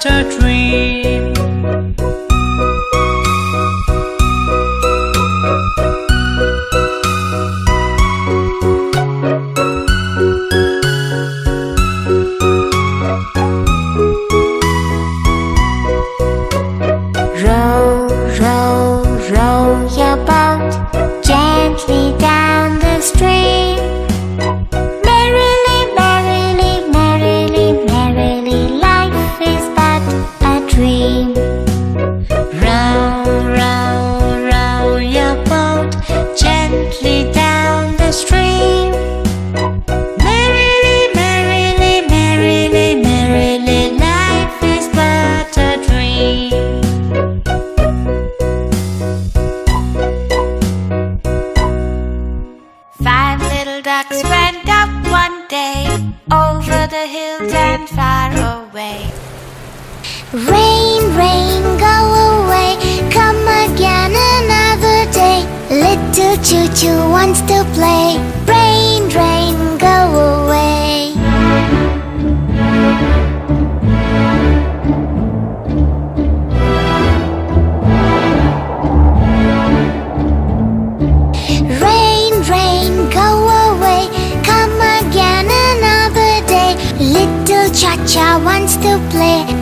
a dream. Row, row, row your boat gently down the stream. Merrily, merrily, merrily, merrily, life is but a dream. Row, row, row your boat gently down the stream. Merrily, merrily, merrily, merrily, life is but a dream. Five little ducks went up one day, over the hills and far away. Rain, rain, go away, come again another day. Little choo-choo wants to play. Rain, rain, go away. Rain, rain, go away, come again another day. Little cha-cha wants to play.